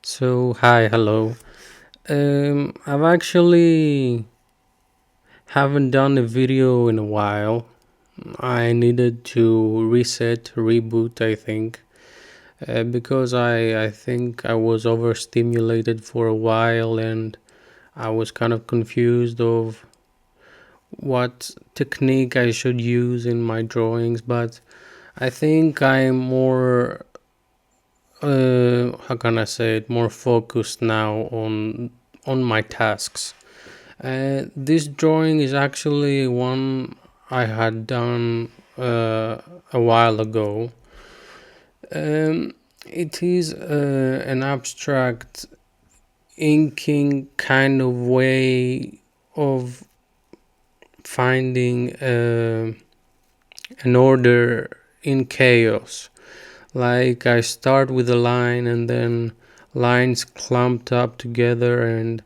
Hi, hello. I've actually haven't done a video in a while. I needed to reset, reboot, I think, because I think I was overstimulated for a while and I was kind of confused of what technique I should use in my drawings. But I think I'm more, how can I say it, more focused now on my tasks. This drawing is actually one I had done a while ago. It is an abstract inking kind of way of finding an order in chaos. Like I start with a line and then lines clumped up together, and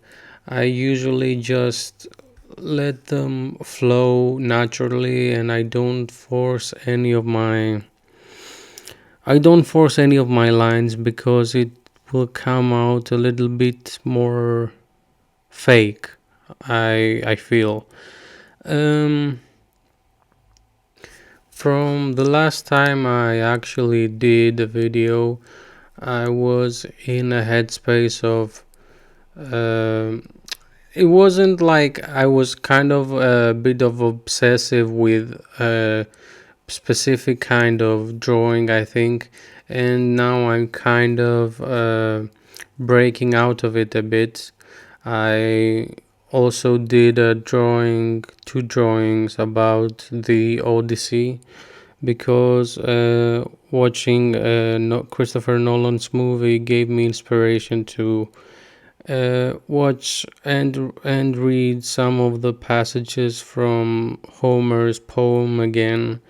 I usually just let them flow naturally, and I don't force any of my lines because it will come out a little bit more fake. I feel. Um from the last time I actually did a video, I was in a headspace of um it wasn't like I was kind of a bit of obsessive with a specific kind of drawing, I think, and now I'm kind of breaking out of it a bit. I also did two drawings about the Odyssey because watching Christopher Nolan's movie gave me inspiration to watch and read some of the passages from Homer's poem again,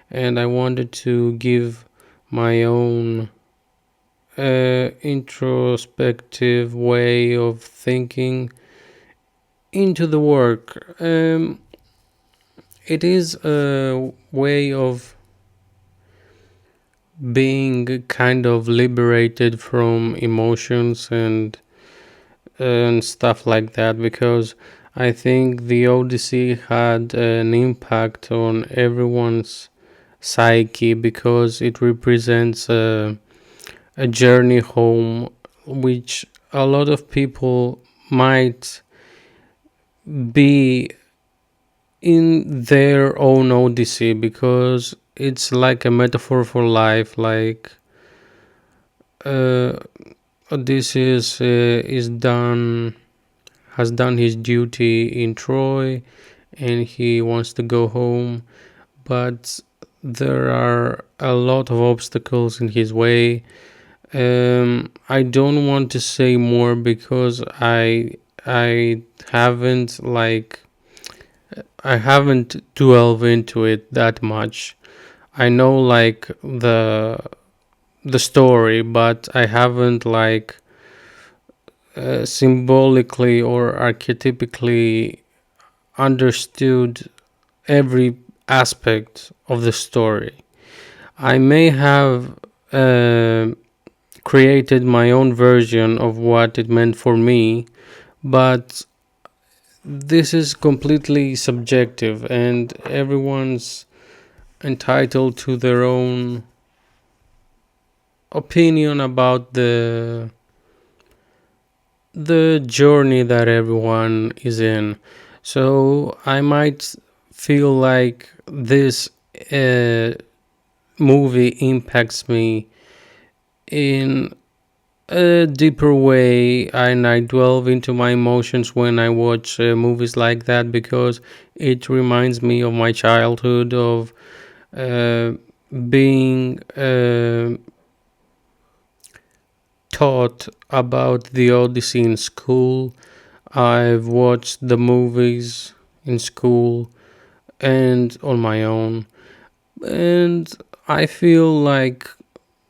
and I wanted to give my own introspective way of thinking into the work. It is a way of being kind of liberated from emotions and stuff like that, because I think the Odyssey had an impact on everyone's psyche because it represents a journey home, which a lot of people might be in their own Odyssey, because it's like a metaphor for life. Like uh, Odysseus is done has done his duty in Troy, and he wants to go home, but there are a lot of obstacles in his way. I don't want to say more because I haven't like I haven't delved into it that much. I know like the story, but I haven't like symbolically or archetypically understood every aspect of the story. I may have uh, created my own version of what it meant for me, but this is completely subjective, and everyone's entitled to their own opinion about the journey that everyone is in. So I might feel like this uh, movie impacts me in a deeper way, and I delve into my emotions when I watch movies like that, because it reminds me of my childhood, of uh, being taught about the Odyssey in school. I've watched the movies in school and on my own, and I feel like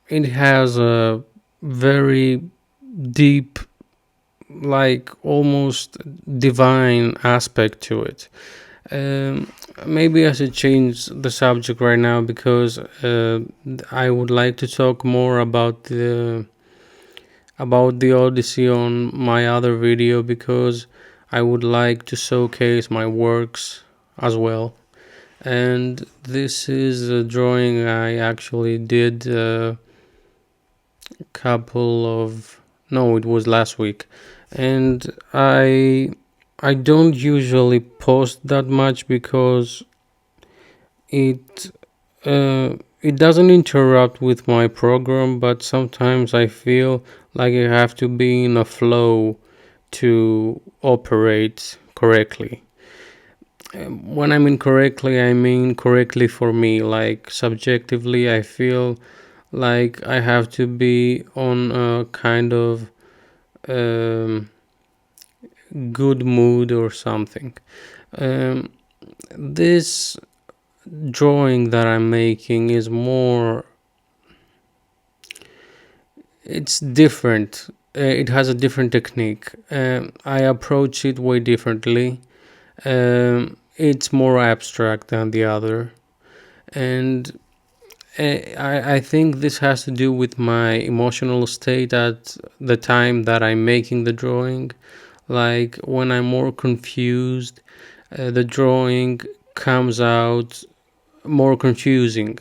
it has a very deep, like almost divine aspect to it. Um, Maybe I should change the subject right now, because I would like to talk more about about the Odyssey on my other video because I would like to showcase my works as well. And this is a drawing I actually did a couple of no, it was last week, and I don't usually post that much because it it doesn't interrupt with my program, but sometimes I feel like I have to be in a flow to operate correctly. When I mean correctly, I mean correctly for me. Like subjectively, I feel like I have to be on a kind of um, good mood or something. Um, this drawing that I'm making is more, it's different. It has a different technique. I approach it way differently. It's more abstract than the other, and I think this has to do with my emotional state at the time that I'm making the drawing. Like when I'm more confused, the drawing comes out more confusing,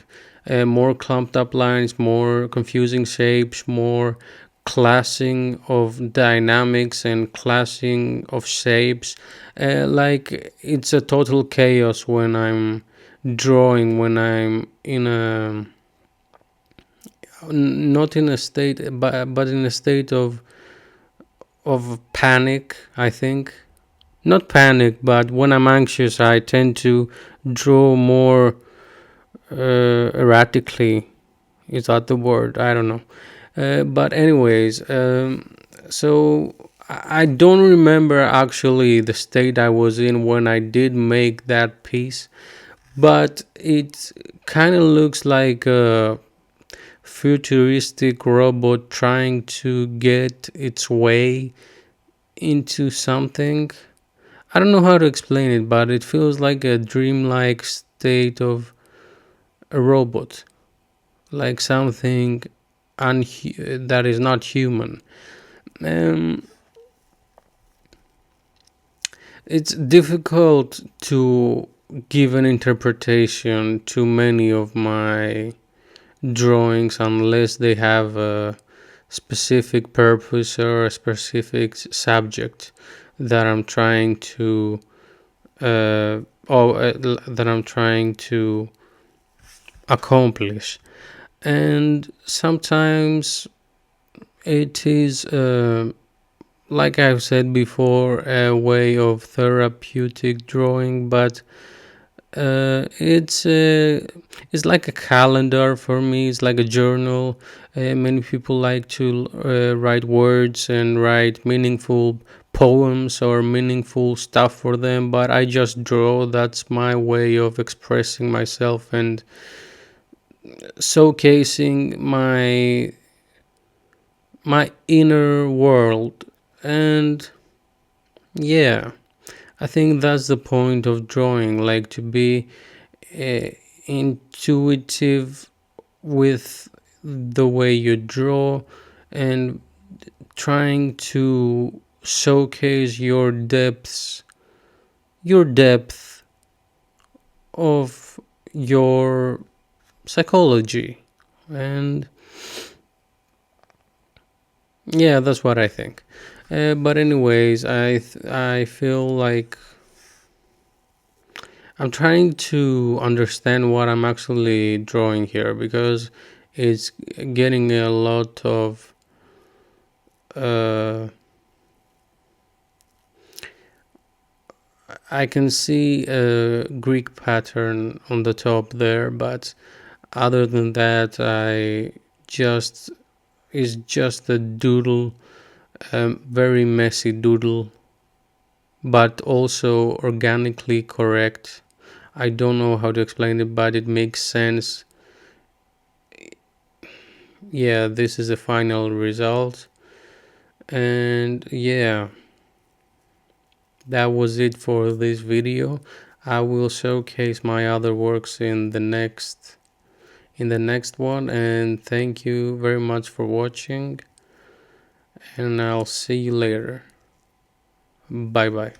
more clumped up lines, more confusing shapes, more classing of dynamics and classing of shapes. Like it's a total chaos when I'm drawing, when I'm in a not in a state, but in a state of panic, I think. Not panic, but when I'm anxious, I tend to draw more erratically. Is that the word? I don't know. But anyways, so I don't remember actually the state I was in when I did make that piece, but it kind of looks like a futuristic robot trying to get its way into something. I don't know how to explain it, but it feels like a dreamlike state of a robot, like something that is not human. Um, it's difficult to give an interpretation to many of my drawings unless they have a specific purpose or a specific subject that I'm trying to that I'm trying to accomplish. And sometimes it is like I've said before, a way of therapeutic drawing, but it's like a calendar for me. It's like a journal. Many people like to write words and write meaningful poems or meaningful stuff for them, but I just draw. That's my way of expressing myself and showcasing my inner world. And yeah, I think that's the point of drawing, like to be uh, intuitive with the way you draw and trying to showcase your depth of your psychology. And yeah, that's what I think. But anyways, I feel like I'm trying to understand what I'm actually drawing here because it's getting a lot of uh, I can see a Greek pattern on the top there, but other than that, I just it's just a doodle, very messy doodle, but also organically correct. I don't know how to explain it, but it makes sense. Yeah, this is the final result. And yeah, that was it for this video. I will showcase my other works in the next one, and thank you very much for watching. and I'll see you later. Bye bye.